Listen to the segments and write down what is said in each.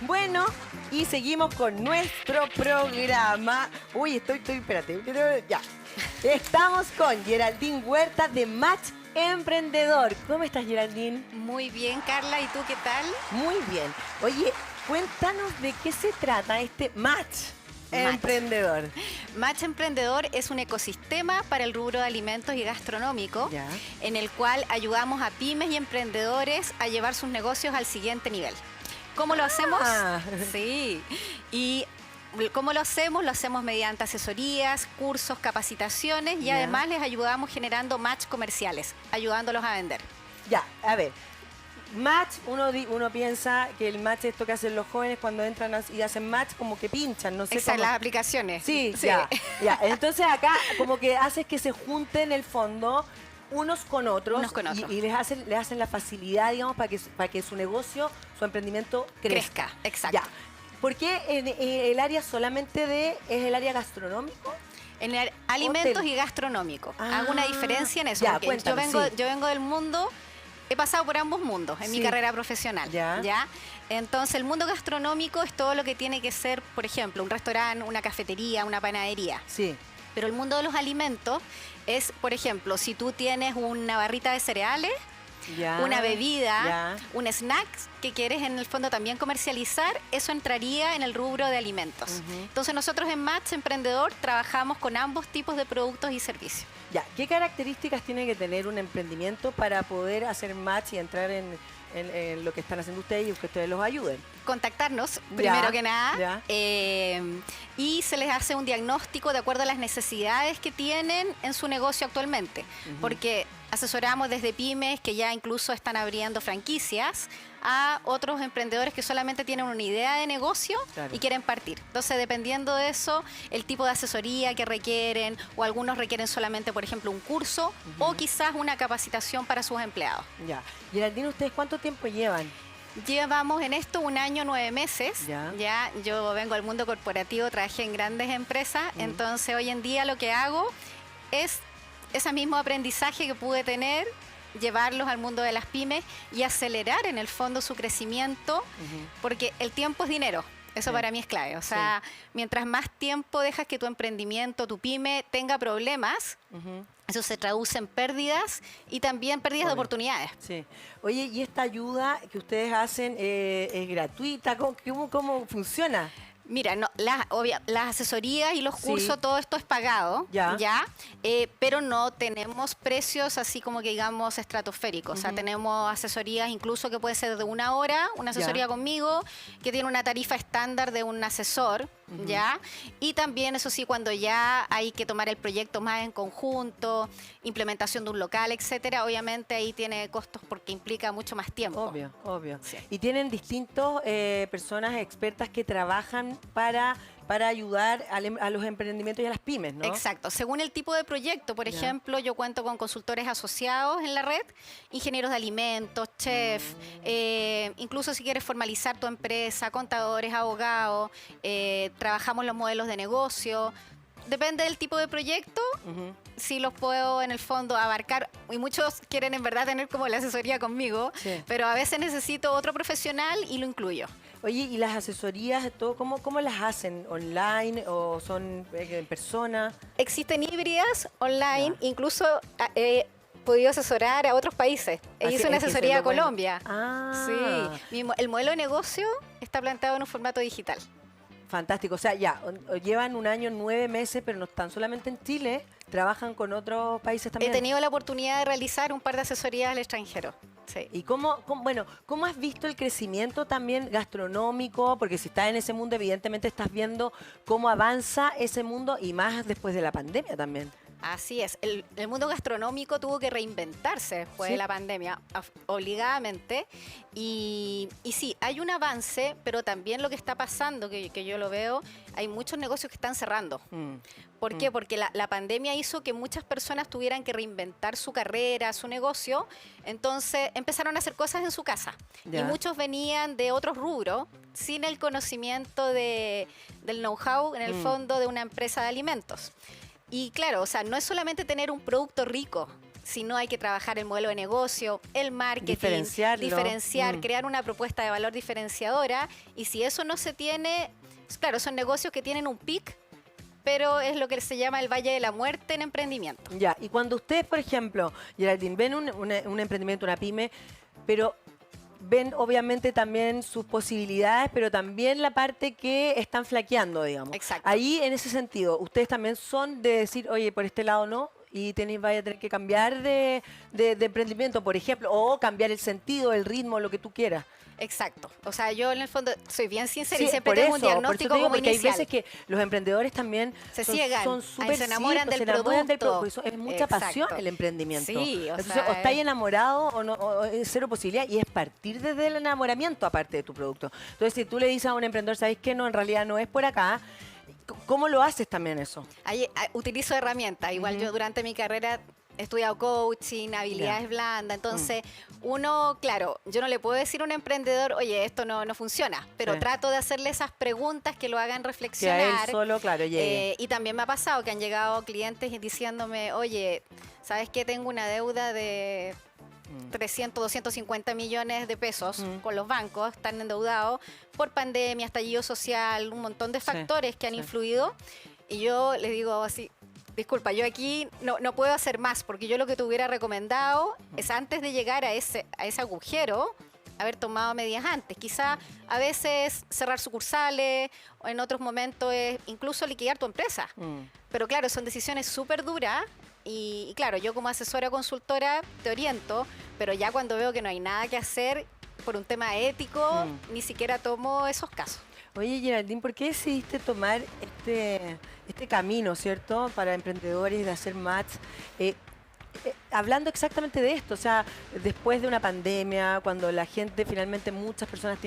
Bueno, y seguimos con nuestro programa. Uy, espérate, ya. Estamos con Geraldine Huerta de Match Emprendedor. ¿Cómo estás, Geraldine? Muy bien, Carla. ¿Y tú qué tal? Muy bien. Oye, cuéntanos de qué se trata este Match Emprendedor. Match Emprendedor es un ecosistema para el rubro de alimentos y gastronómico, Ya. en el cual ayudamos a pymes y emprendedores a llevar sus negocios al siguiente nivel. ¿Cómo lo hacemos? Sí. Y ¿cómo lo hacemos? Lo hacemos mediante asesorías, cursos, capacitaciones y además les ayudamos generando match comerciales, ayudándolos a vender. Ya, a ver. Match, uno piensa que el match es esto que hacen los jóvenes cuando entran y hacen match, como que pinchan, no sé Exacto, cómo. las aplicaciones. Sí, sí. Ya. Entonces acá como que haces que se junten en el fondo unos con otros. Y les hacen la facilidad, digamos, para que su negocio, su emprendimiento crezca. Exacto. Ya. ¿Por qué el área solamente es el área gastronómico? En el alimentos y gastronómico. Hago una diferencia en eso. Ya, porque cuéntame, yo vengo del mundo, he pasado por ambos mundos en mi carrera profesional. ¿Ya? Entonces, el mundo gastronómico es todo lo que tiene que ser, por ejemplo, un restaurante, una cafetería, una panadería. Sí. Pero el mundo de los alimentos es, por ejemplo, si tú tienes una barrita de cereales, una bebida, un snack que quieres en el fondo también comercializar, eso entraría en el rubro de alimentos. Entonces nosotros en Match Emprendedor trabajamos con ambos tipos de productos y servicios. Ya, ¿qué características tiene que tener un emprendimiento para poder hacer match y entrar en lo que están haciendo ustedes y que ustedes los ayuden? Contactarnos, primero que nada, y se les hace un diagnóstico de acuerdo a las necesidades que tienen en su negocio actualmente, porque asesoramos desde pymes que ya incluso están abriendo franquicias a otros emprendedores que solamente tienen una idea de negocio y quieren partir. Entonces, dependiendo de eso, el tipo de asesoría que requieren, o algunos requieren solamente, por ejemplo, un curso o quizás una capacitación para sus empleados. Ya. Geraldine, ¿ustedes cuánto tiempo llevan? Llevamos en esto 1 año 9 meses. Ya, yo vengo del mundo corporativo, trabajé en grandes empresas, entonces hoy en día lo que hago es ese mismo aprendizaje que pude tener, llevarlos al mundo de las pymes y acelerar en el fondo su crecimiento, porque el tiempo es dinero. Eso para mí es clave. O sea, mientras más tiempo dejas que tu emprendimiento, tu pyme, tenga problemas, eso se traduce en pérdidas y también pérdidas de oportunidades. Sí. Oye, ¿y esta ayuda que ustedes hacen es gratuita? ¿Cómo funciona? Mira, no, las asesorías y los cursos, todo esto es pagado, pero no tenemos precios así como que digamos estratosféricos. O sea, tenemos asesorías incluso que puede ser de 1 hora, una asesoría conmigo, que tiene una tarifa estándar de un asesor, y también, eso sí, cuando ya hay que tomar el proyecto más en conjunto, implementación de un local, etcétera, obviamente ahí tiene costos porque implica mucho más tiempo. Obvio, obvio. Sí. Y tienen distintos personas expertas que trabajan para ayudar a los emprendimientos y a las pymes, ¿no? Exacto. Según el tipo de proyecto, por ejemplo, yo cuento con consultores asociados en la red, ingenieros de alimentos, chef, incluso si quieres formalizar tu empresa, contadores, abogados, trabajamos los modelos de negocio. Depende del tipo de proyecto, sí los puedo en el fondo abarcar, y muchos quieren en verdad tener como la asesoría conmigo, pero a veces necesito otro profesional y lo incluyo. Oye, ¿y las asesorías, todo, cómo las hacen? ¿Online o son en persona? Existen híbridas online, incluso he podido asesorar a otros países. Hice una asesoría a Colombia. Sí. El modelo de negocio está planteado en un formato digital. Fantástico. O sea, ya, llevan 1 año, 9 meses, pero no están solamente en Chile, trabajan con otros países también. He tenido la oportunidad de realizar un par de asesorías al extranjero. Sí. ¿Y cómo has visto el crecimiento también gastronómico? Porque si estás en ese mundo, evidentemente estás viendo cómo avanza ese mundo y más después de la pandemia también. Así es. El mundo gastronómico tuvo que reinventarse después de la pandemia, obligadamente. Y sí, hay un avance, pero también lo que está pasando, que yo lo veo, hay muchos negocios que están cerrando. ¿Por qué? Porque la pandemia hizo que muchas personas tuvieran que reinventar su carrera, su negocio. Entonces empezaron a hacer cosas en su casa. Y muchos venían de otros rubros sin el conocimiento del know-how, en el fondo, de una empresa de alimentos. Y claro, o sea, no es solamente tener un producto rico, sino hay que trabajar el modelo de negocio, el marketing, diferenciar, crear una propuesta de valor diferenciadora. Y si eso no se tiene, claro, son negocios que tienen un pic, pero es lo que se llama el valle de la muerte en emprendimiento. Ya, y cuando ustedes, por ejemplo, Geraldine, ven un emprendimiento, una pyme, pero ven obviamente también sus posibilidades, pero también la parte que están flaqueando, digamos. Exacto. Ahí, en ese sentido, ustedes también son de decir, oye, por este lado no, y vaya a tener que cambiar de emprendimiento, por ejemplo, o cambiar el sentido, el ritmo, lo que tú quieras. Exacto. O sea, yo en el fondo soy bien sincera y Sí, siempre tengo un diagnóstico como porque inicial. hay veces que los emprendedores también se ciegan, son súper se enamoran del producto. Es mucha pasión el emprendimiento. Sí, entonces, o estáis enamorado o no, o es cero posibilidad, y es partir desde el enamoramiento aparte de tu producto. Entonces, si tú le dices a un emprendedor, ¿sabéis qué? No, en realidad no es por acá. ¿Cómo lo haces también eso? Utilizo herramientas. Igual yo durante mi carrera he estudiado coaching, habilidades blandas. Entonces, uno, claro, yo no le puedo decir a un emprendedor, oye, esto no funciona, pero trato de hacerle esas preguntas que lo hagan reflexionar. Que a él solo, claro, llegue. Y también me ha pasado que han llegado clientes diciéndome, oye, ¿sabes qué? Tengo una deuda de 300, 250 millones de pesos con los bancos, están endeudados por pandemia, estallido social, un montón de factores que han influido. Y yo les digo así, disculpa, yo aquí no puedo hacer más, porque yo lo que te hubiera recomendado es, antes de llegar a ese agujero, haber tomado medidas antes. Quizá a veces cerrar sucursales, o en otros momentos es incluso liquidar tu empresa. Pero claro, son decisiones súper duras. Y claro, yo como asesora consultora te oriento, pero ya cuando veo que no hay nada que hacer por un tema ético, ni siquiera tomo esos casos. Oye, Geraldine, ¿por qué decidiste tomar este camino, cierto, para emprendedores de hacer match? Hablando exactamente de esto, o sea, después de una pandemia, cuando la gente, finalmente muchas personas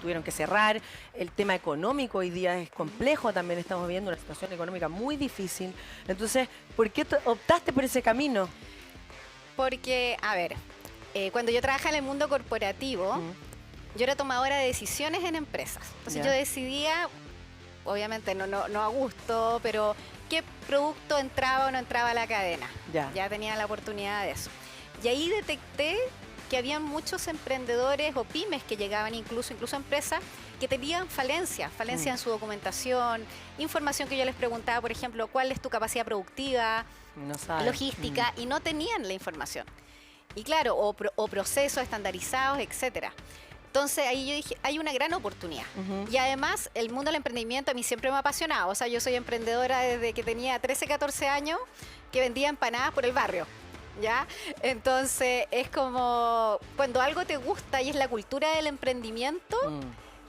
tuvieron que cerrar, el tema económico hoy día es complejo, también estamos viendo una situación económica muy difícil. Entonces, ¿por qué optaste por ese camino? Porque, a ver, cuando yo trabajaba en el mundo corporativo, yo era tomadora de decisiones en empresas. Entonces yo decidía, obviamente no a gusto, pero qué producto entraba o no entraba a la cadena. Ya tenía la oportunidad de eso. Y ahí detecté que había muchos emprendedores o pymes que llegaban, incluso empresas, que tenían falencia en su documentación, información que yo les preguntaba, por ejemplo, ¿cuál es tu capacidad productiva, logística? Y no tenían la información. Y claro, o procesos estandarizados, etcétera. Entonces ahí yo dije, hay una gran oportunidad. Y además, el mundo del emprendimiento a mí siempre me ha apasionado. O sea, yo soy emprendedora desde que tenía 13, 14 años, que vendía empanadas por el barrio, ¿ya? Entonces es como, cuando algo te gusta y es la cultura del emprendimiento,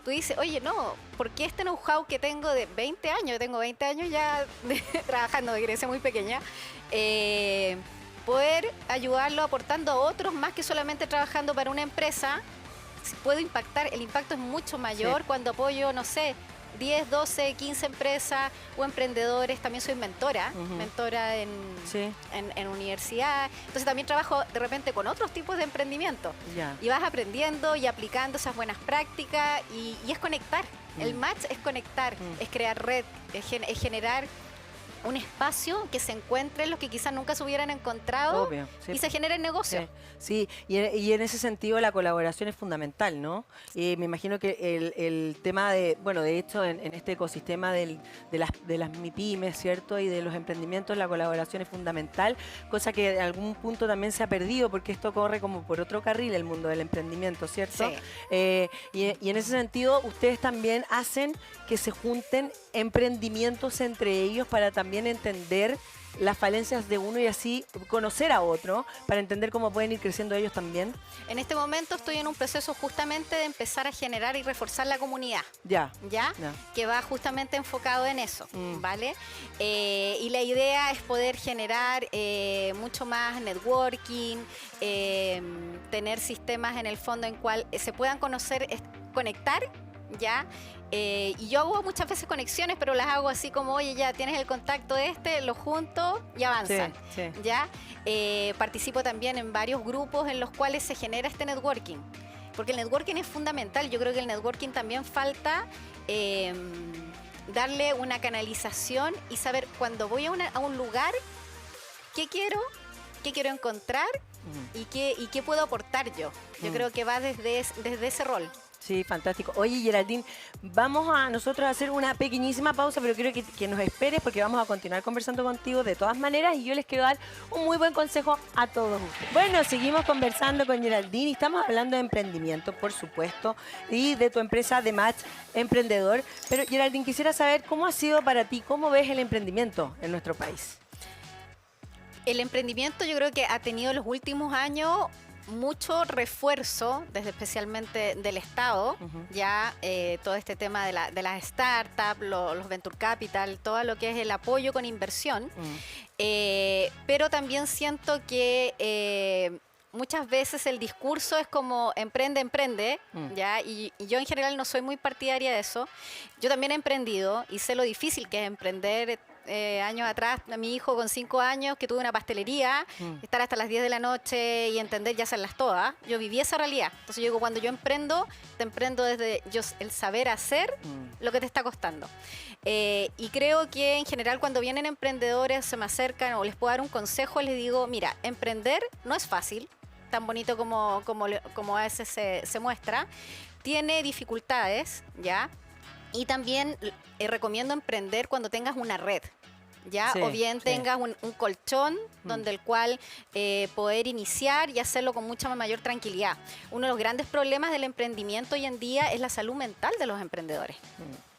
tú dices, oye, no, ¿por qué este know-how que tengo de 20 años? Yo tengo 20 años ya trabajando, de Grecia muy pequeña, poder ayudarlo aportando a otros más que solamente trabajando para una empresa. Puedo impactar, el impacto es mucho mayor cuando apoyo, no sé, 10, 12, 15 empresas o emprendedores. También soy mentora en universidad. Entonces también trabajo de repente con otros tipos de emprendimiento. Y vas aprendiendo y aplicando esas buenas prácticas y es conectar. El match es conectar, es crear red, es generar un espacio que se encuentren los que quizás nunca se hubieran encontrado. Obvio, sí. Y se genera el negocio. Sí, y en ese sentido la colaboración es fundamental, ¿no? Y me imagino que el tema de, bueno, de hecho en este ecosistema de las MIPYMES, ¿cierto? Y de los emprendimientos, la colaboración es fundamental, cosa que en algún punto también se ha perdido, porque esto corre como por otro carril, el mundo del emprendimiento, ¿cierto? Sí. Y en ese sentido, ustedes también hacen que se junten emprendimientos entre ellos para también entender las falencias de uno y así conocer a otro para entender cómo pueden ir creciendo ellos también. En este momento estoy en un proceso justamente de empezar a generar y reforzar la comunidad. ¿Ya? Que va justamente enfocado en eso, ¿vale? Y la idea es poder generar mucho más networking, tener sistemas en el fondo en cual se puedan conectar, ¿ya? Y yo hago muchas veces conexiones, pero las hago así como, oye, ya tienes el contacto de lo junto y avanzan. ¿Ya? Participo también en varios grupos en los cuales se genera este networking. Porque el networking es fundamental. Yo creo que el networking también falta darle una canalización y saber cuando voy a un lugar, qué quiero, qué quiero encontrar y qué puedo aportar yo. Yo creo que va desde ese rol. Sí, fantástico. Oye, Geraldine, vamos a nosotros a hacer una pequeñísima pausa, pero quiero que nos esperes porque vamos a continuar conversando contigo de todas maneras y yo les quiero dar un muy buen consejo a todos ustedes. Bueno, seguimos conversando con Geraldine y estamos hablando de emprendimiento, por supuesto, y de tu empresa de Match Emprendedor. Pero, Geraldine, quisiera saber cómo ha sido para ti, cómo ves el emprendimiento en nuestro país. El emprendimiento yo creo que ha tenido en los últimos años mucho refuerzo, desde especialmente del Estado, ya todo este tema de las startups, los venture capital, todo lo que es el apoyo con inversión, pero también siento que muchas veces el discurso es como emprende, ¿ya? Y yo en general no soy muy partidaria de eso. Yo también he emprendido y sé lo difícil que es emprender. Años atrás, a mi hijo con 5 años, que tuve una pastelería, estar hasta las 10 de la noche y entender y hacerlas todas. Yo viví esa realidad. Entonces yo digo, cuando yo emprendo, te emprendo desde el saber hacer lo que te está costando. Y creo que en general cuando vienen emprendedores, se me acercan o les puedo dar un consejo, les digo, mira, emprender no es fácil, tan bonito como a veces se muestra. Tiene dificultades, ¿ya? Y también recomiendo emprender cuando tengas una red, ¿ya? Sí, o bien tengas un colchón donde el cual poder iniciar y hacerlo con mucha mayor tranquilidad. Uno de los grandes problemas del emprendimiento hoy en día es la salud mental de los emprendedores.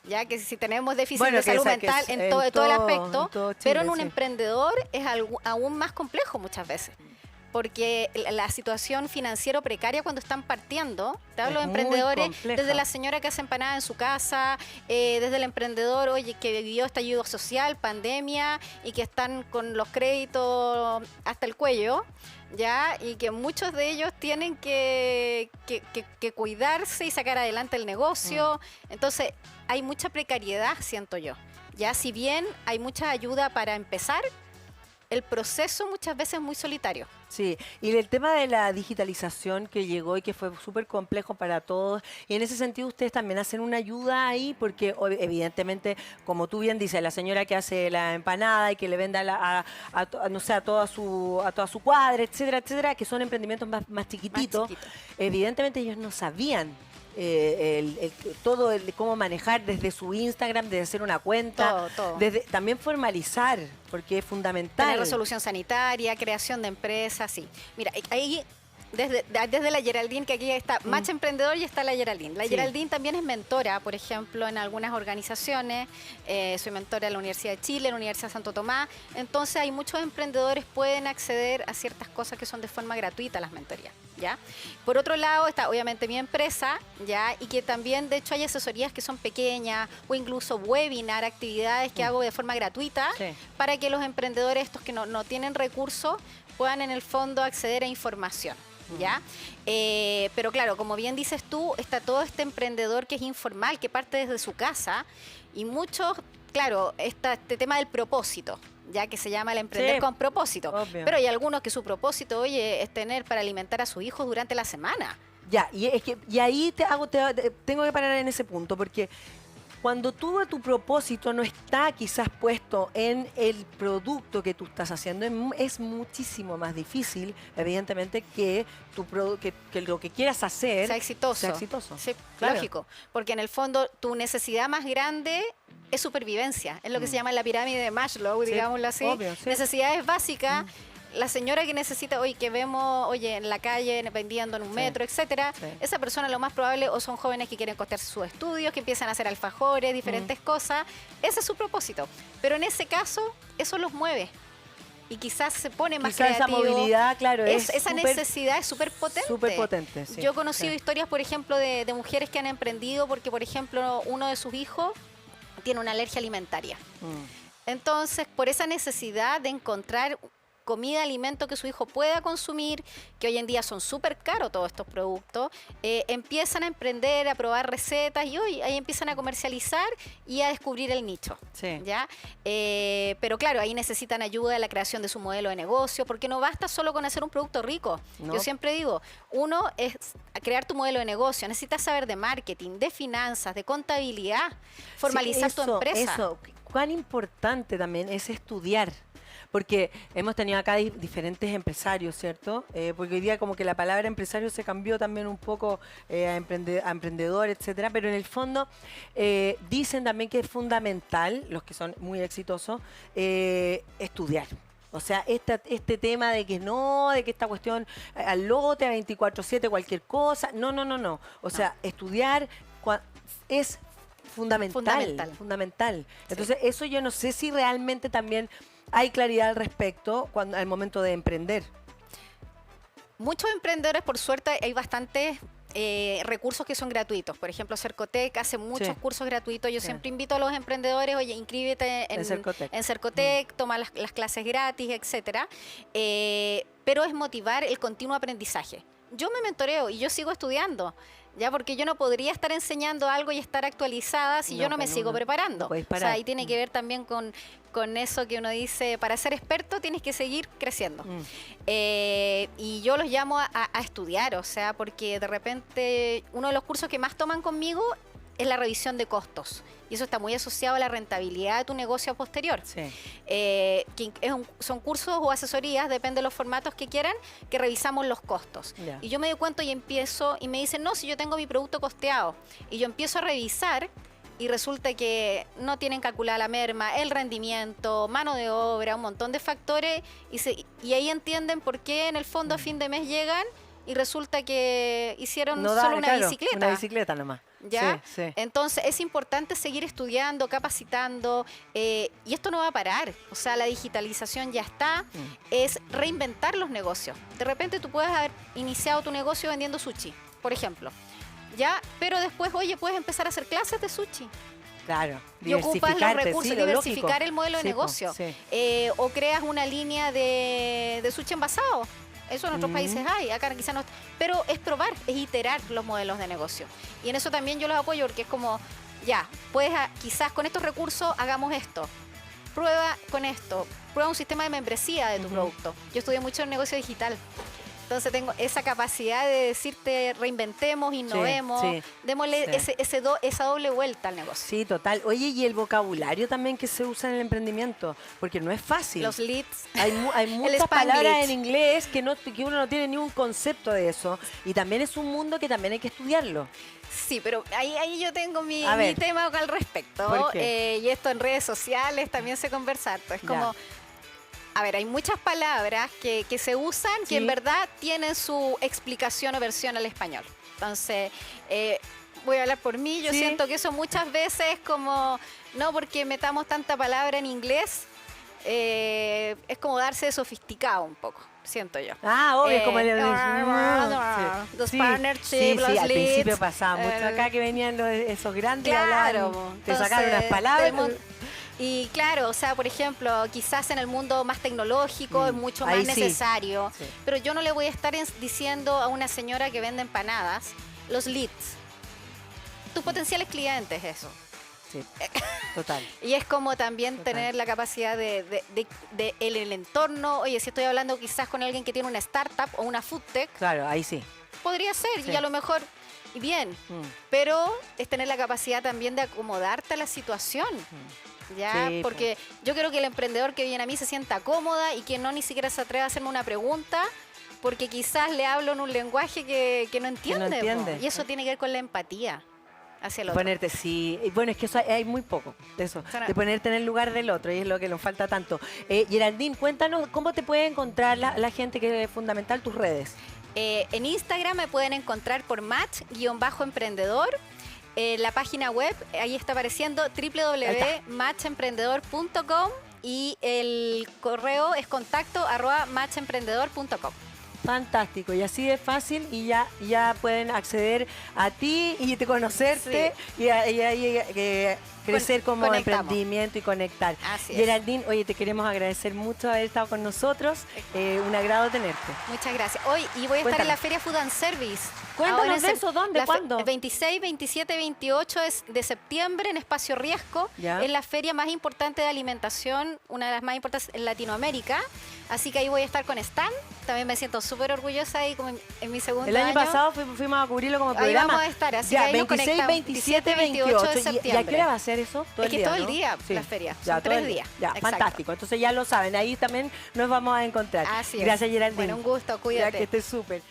Ya que si tenemos déficit de salud mental en todo el aspecto, Chile, pero en un emprendedor es aún más complejo muchas veces. Porque la situación financiera precaria cuando están partiendo, te hablo de emprendedores, desde la señora que hace empanada en su casa, desde el emprendedor, oye, que vivió estallido social, pandemia, y que están con los créditos hasta el cuello, ¿ya? Y que muchos de ellos tienen que cuidarse y sacar adelante el negocio. Entonces, hay mucha precariedad, siento yo. Ya, si bien hay mucha ayuda para empezar, el proceso muchas veces es muy solitario. Sí, y el tema de la digitalización que llegó y que fue súper complejo para todos, y en ese sentido ustedes también hacen una ayuda ahí, porque evidentemente, como tú bien dices, la señora que hace la empanada y que le venda no sé, a toda su cuadra, etcétera, etcétera, que son emprendimientos más chiquititos, evidentemente ellos no sabían cómo manejar desde su Instagram, desde hacer una cuenta, todo. Desde también formalizar, porque es fundamental. Tener resolución sanitaria, creación de empresas, sí. Mira, ahí desde la Geraldine, que aquí está Match Emprendedor y está la Geraldine. La Geraldine también es mentora, por ejemplo, en algunas organizaciones. Soy mentora en la Universidad de Chile, en la Universidad de Santo Tomás. Entonces, hay muchos emprendedores que pueden acceder a ciertas cosas que son de forma gratuita las mentorías, ¿ya? Por otro lado, está obviamente mi empresa, ¿ya? Y que también, de hecho, hay asesorías que son pequeñas o incluso webinar, actividades que hago de forma gratuita para que los emprendedores, estos que no tienen recursos, puedan en el fondo acceder a información. ¿Ya? Pero claro, como bien dices tú, está todo este emprendedor que es informal, que parte desde su casa, y muchos, claro, este tema del propósito, ya que se llama el emprender con propósito. Obvio. Pero hay algunos que su propósito, oye, es tener para alimentar a sus hijos durante la semana. Ya, y ahí tengo que parar en ese punto, porque cuando tu propósito no está quizás puesto en el producto que tú estás haciendo, es muchísimo más difícil, evidentemente, que lo que quieras hacer sea exitoso. Sí, claro. Lógico, porque en el fondo tu necesidad más grande es supervivencia, es lo que se llama la pirámide de Maslow, digámoslo así. Obvio, necesidades básicas. La señora que necesita, que vemos, en la calle, vendiendo en un metro, etcétera, esa persona lo más probable o son jóvenes que quieren costearse sus estudios, que empiezan a hacer alfajores, diferentes cosas. Ese es su propósito. Pero en ese caso, eso los mueve. Y quizás se pone más creativo. Esa movilidad, claro, esa necesidad es súper potente. Súper potente, sí. Yo he conocido historias, por ejemplo, de mujeres que han emprendido porque, por ejemplo, uno de sus hijos tiene una alergia alimentaria. Entonces, por esa necesidad de encontrar comida, alimento que su hijo pueda consumir, que hoy en día son súper caros todos estos productos, empiezan a emprender, a probar recetas y ahí empiezan a comercializar y a descubrir el nicho. ¿Ya? Pero claro, ahí necesitan ayuda de la creación de su modelo de negocio, porque no basta solo con hacer un producto rico. No. Yo siempre digo, uno es crear tu modelo de negocio, necesitas saber de marketing, de finanzas, de contabilidad, formalizar tu empresa. Cuán importante también es estudiar. porque hemos tenido acá diferentes empresarios, ¿cierto? Porque hoy día como que la palabra empresario se cambió también un poco a emprendedor, etcétera, pero en el fondo dicen también que es fundamental, los que son muy exitosos, estudiar. O sea, este tema de que no, de que esta cuestión al lote, a 24/7, cualquier cosa, no. O sea, estudiar es fundamental. Entonces, eso yo no sé si realmente también hay claridad al respecto al momento de emprender. Muchos emprendedores, por suerte, hay bastantes recursos que son gratuitos. Por ejemplo, Cercotec hace muchos cursos gratuitos. Yo siempre invito a los emprendedores, oye, inscríbete en Cercotec, toma las clases gratis, etcétera. Pero es motivar el continuo aprendizaje. Yo me mentoreo y yo sigo estudiando, ya, porque yo no podría estar enseñando algo y estar actualizada si yo no me sigo preparando. O sea, ahí tiene que ver también con eso que uno dice, para ser experto tienes que seguir creciendo. Y yo los llamo a estudiar, o sea, porque de repente uno de los cursos que más toman conmigo es la revisión de costos. Y eso está muy asociado a la rentabilidad de tu negocio posterior. Sí. Son cursos o asesorías, depende de los formatos que quieran, que revisamos los costos. Yeah. Y yo me doy cuenta y empiezo, y me dicen, no, si yo tengo mi producto costeado. Y yo empiezo a revisar y resulta que no tienen calculada la merma, el rendimiento, mano de obra, un montón de factores. Y ahí entienden por qué en el fondo a fin de mes llegan y resulta que hicieron solo una bicicleta. Una bicicleta nomás. ¿Ya? Sí. Entonces es importante seguir estudiando, capacitando, y esto no va a parar. O sea, la digitalización ya está, es reinventar los negocios. De repente tú puedes haber iniciado tu negocio vendiendo sushi, por ejemplo, ¿ya? Pero después, oye, puedes empezar a hacer clases de sushi. Claro, y ocupas los recursos, diversificar el modelo de negocio. O creas una línea de sushi envasado. Eso en otros países hay, acá quizás no. Pero es probar, es iterar los modelos de negocio. Y en eso también yo los apoyo porque es como, ya, puedes quizás con estos recursos hagamos esto. Prueba con esto. Prueba un sistema de membresía de tu producto. Yo estudié mucho en negocio digital. Entonces tengo esa capacidad de decirte reinventemos, innovemos, démosle esa doble vuelta al negocio. Sí, total. Oye, y el vocabulario también que se usa en el emprendimiento, porque no es fácil. Los leads. Hay muchas palabras en inglés que uno no tiene ni un concepto de eso. Y también es un mundo que también hay que estudiarlo. Sí, pero ahí yo tengo mi tema al respecto. ¿Por qué? Y esto en redes sociales también se conversa harto. Es como... A ver, hay muchas palabras que se usan que en verdad tienen su explicación o versión al español. Entonces, voy a hablar por mí. Yo siento que eso muchas veces como, no porque metamos tanta palabra en inglés, es como darse de sofisticado un poco, siento yo. Ah, obvio, como los partnerships, los leads. Al principio pasaba mucho acá que venían esos grandes y hablaban, te sacaron unas palabras. Y claro, o sea, por ejemplo, quizás en el mundo más tecnológico es mucho más necesario, pero yo no le voy a estar diciendo a una señora que vende empanadas los leads. Tus potenciales clientes, eso. Sí, total. Y es como también tener la capacidad de el entorno. Oye, si estoy hablando quizás con alguien que tiene una startup o una food tech. Claro, ahí sí. Podría ser, y a lo mejor... Bien, pero es tener la capacidad también de acomodarte a la situación. ¿Ya? Porque yo creo que el emprendedor que viene a mí se sienta cómoda y que no ni siquiera se atreve a hacerme una pregunta porque quizás le hablo en un lenguaje que no entiende. Y eso tiene que ver con la empatía hacia el otro. Ponerte, bueno, es que eso hay muy poco de eso, de ponerte en el lugar del otro, y es lo que nos falta tanto. Geraldine, cuéntanos cómo te puede encontrar la gente, que es fundamental, tus redes. En Instagram me pueden encontrar por match-emprendedor. La página web, ahí está apareciendo, www.matchemprendedor.com, y el correo es contacto@matchemprendedor.com. Fantástico, y así de fácil, y ya pueden acceder a ti y conocerte y crecer como emprendimiento y conectar. Así es. Geraldine, oye, te queremos agradecer mucho haber estado con nosotros. Un agrado tenerte. Muchas gracias. Hoy voy a estar en la Feria Food and Service. Cuéntanos de eso, ¿dónde? ¿Cuándo? 26, 27, 28 de septiembre en Espacio Riesgo. Es la feria más importante de alimentación, una de las más importantes en Latinoamérica. Así que ahí voy a estar con stand. También me siento súper orgullosa ahí como en mi segundo año. El año pasado fuimos a cubrirlo como programa. Ahí vamos a estar, así que ahí 26, 27, 28 de septiembre. ¿Y a qué hora va a ser? hacer eso? ¿Todo Es el que día, todo el no? día Sí. la feria, Ya, son todo el 3 día. días. Ya, Exacto. fantástico. Entonces ya lo saben, ahí también nos vamos a encontrar. Así es. Gracias, Geraldine. Bueno, un gusto, Ya cuídate. que estés súper.